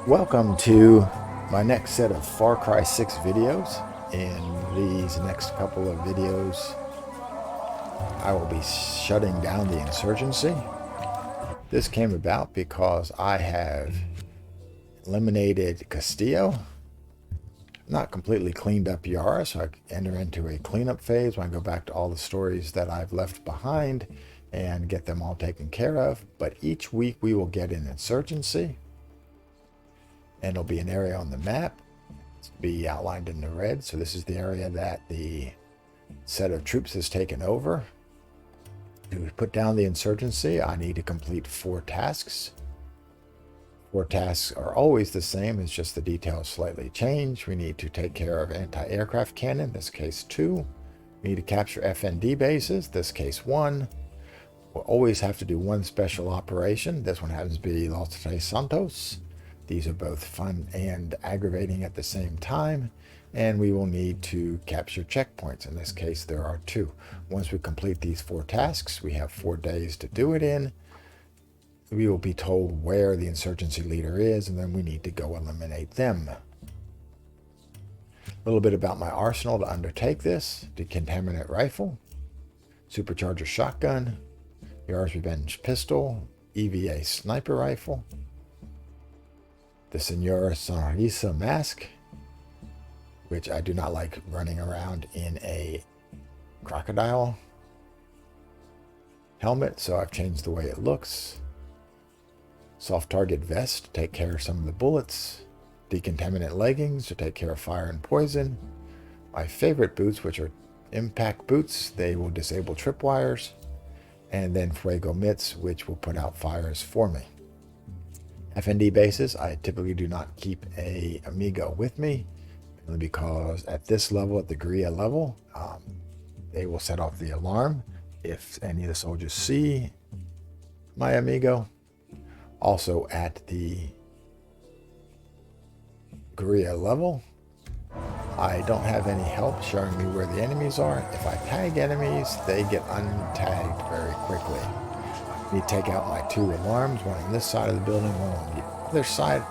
Welcome to my next set of Far Cry 6 videos. In these next couple of videos, I will be shutting down the Insurgency. This came about because I have eliminated Castillo, not completely cleaned up Yara, so I enter into a cleanup phase when I go back to all the stories that I've left behind and get them all taken care of. But each week we will get an Insurgency, and it'll be an area on the map. It's be outlined in the red. So this is the area that the set of troops has taken over. To put down the Insurgency, I need to complete 4 tasks. 4 tasks are always the same, it's just the details slightly change. We need to take care of anti-aircraft cannon, this case 2. We need to capture FND bases, this case 1. We'll always have to do 1 special operation. This one happens to be Los Tres Santos. These are both fun and aggravating at the same time. And we will need to capture checkpoints. In this case, there are 2. Once we complete these 4 tasks, we have 4 days to do it in. We will be told where the insurgency leader is, and then we need to go eliminate them. A little bit about my arsenal to undertake this: decontaminant rifle, supercharger shotgun, Yara's Revenge pistol, EVA sniper rifle, the Senora Sonrisa mask, which I do not like running around in a crocodile helmet, so I've changed the way it looks. Soft target vest to take care of some of the bullets. Decontaminant leggings to take care of fire and poison. My favorite boots, which are impact boots, they will disable tripwires. And then Fuego mitts, which will put out fires for me. FND bases, I typically do not keep a Amigo with me, only because at this level, at the guerrilla level, they will set off the alarm if any of the soldiers see my Amigo. Also at the guerrilla level, I don't have any help showing me where the enemies are. If I tag enemies, they get untagged very quickly. I need to take out my 2 alarms, one on this side of the building, one on the other side.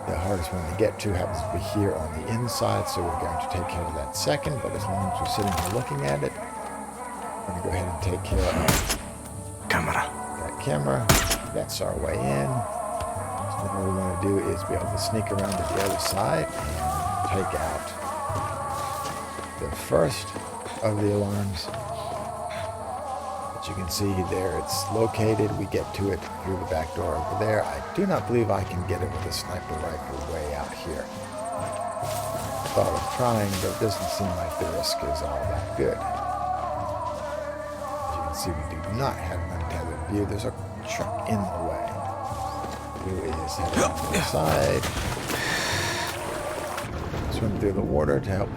The hardest one to get to happens to be here on the inside, so we're going to take care of that second. But as long as we're sitting here looking at it, I'm going to go ahead and take care of that camera. That's our way in. So what we want to do is be able to sneak around to the other side and take out the first of the alarms. As you can see there, it's located. We get to it through the back door over there. I do not believe I can get it with a sniper rifle way out here. I thought of trying, but it doesn't seem like the risk is all that good. As you can see, we do not have an untethered view. There's a truck in the way. Who is heading to the side. Swim through the water to help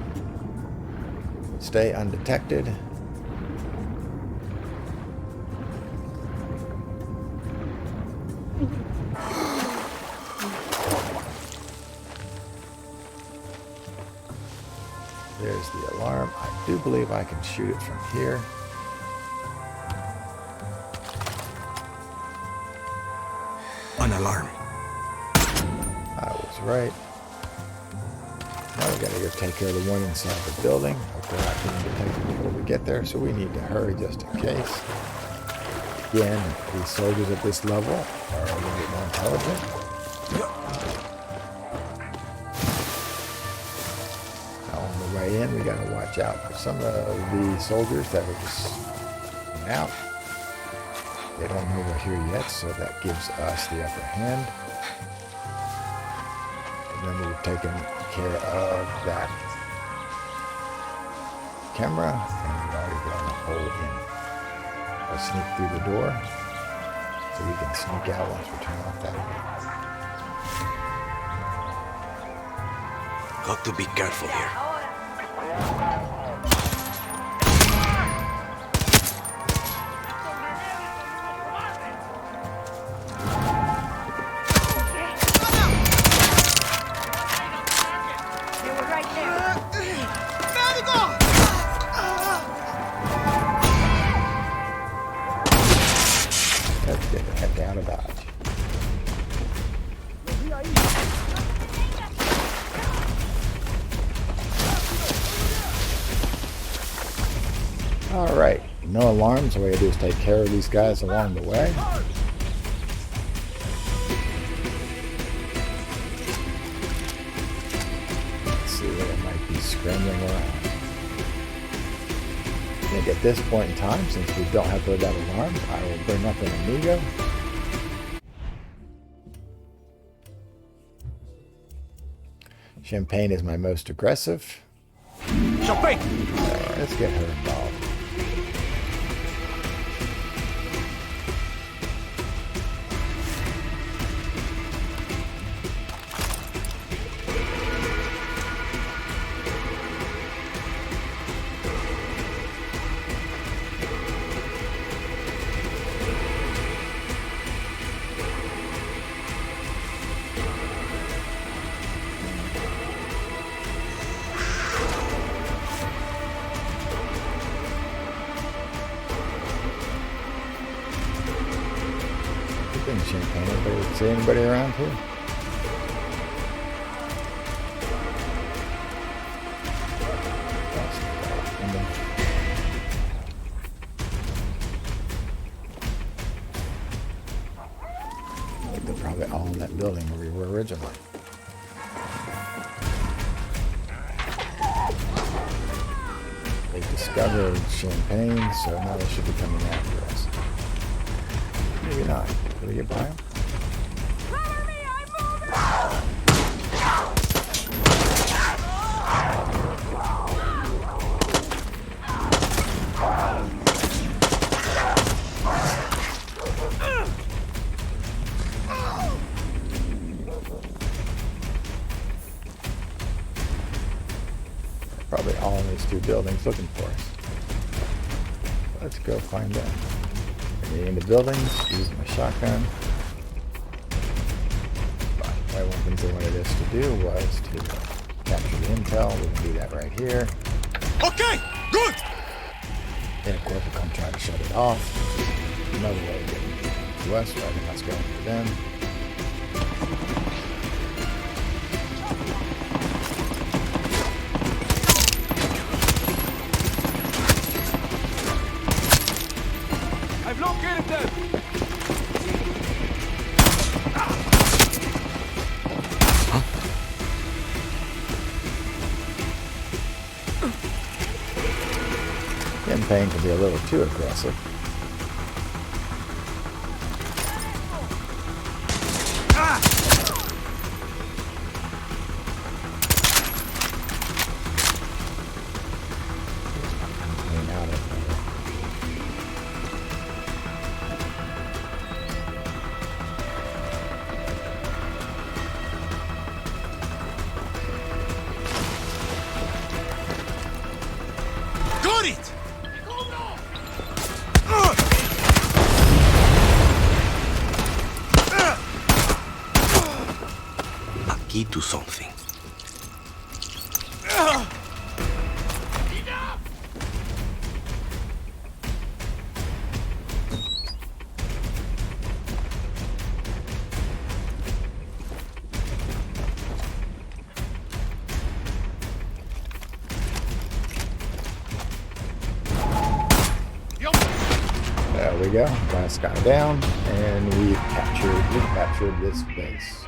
stay undetected. There's the alarm. I do believe I can shoot it from here. An alarm. I was right. Now we gotta go take care of the one inside the building. Hope we're not being detected before we get there, so we need to hurry just in case. Again, these soldiers at this level are a little bit more intelligent. Now on the way in, we gotta watch out for some of the soldiers that are just coming out. They don't know we're here yet, so that gives us the upper hand. And then we've taken care of that camera, and we've already blown a hole in. We'll sneak through the door, so we can sneak out once we turn off that light. Got to be careful here. Let's get the heck out of Dodge. no alarms. All we gotta do is take care of these guys along the way. Let's see what it might be scrambling around. I think at this point in time, since we don't have that alarm, I will bring up an amigo. Champagne is my most aggressive. Champagne! Let's get her involved. Champagne. Anybody see anybody around here? I think they're probably all in that building where we were originally. They discovered Champagne, so now they should be coming after us. Maybe not. Did we get by him? Probably all in these two buildings looking for us. Let's go find them. Getting into buildings, using my shotgun. But one of the things they wanted us to do was to capture the intel. We can do that right here. Okay, good! Then of course we'll come try to shut it off. Another way of getting to us rather than us going to them. I've located them! Champagne can be a little too aggressive. Got it! Aquí to something. There we go. Last guy down, and we captured this base.